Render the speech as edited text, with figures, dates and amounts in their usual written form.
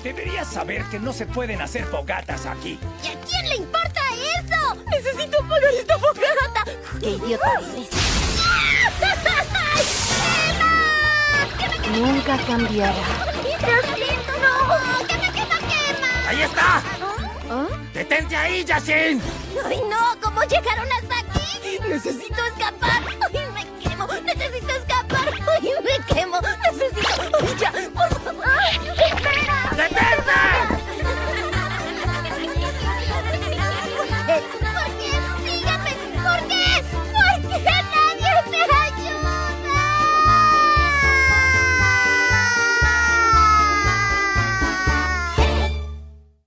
Deberías saber que no se pueden hacer fogatas aquí. ¿Y a quién le importa eso? ¡Necesito apagar esta fogata! ¡Qué idiota eres! Nunca cambiará. ¡Diosito, no! ¡Quema, quema, quema! ¡Ahí está! ¿Ah? ¡Detente ahí, Yasin! ¡Ay, no! ¿Cómo llegaron hasta aquí? ¡Necesito escapar! ¡Ay, me quemo! ¡Necesito escapar! ¡Ay, me quemo! ¡Necesito... ¡Ay, ya! ¡Por favor! ¡Ay, espera! ¡Detente!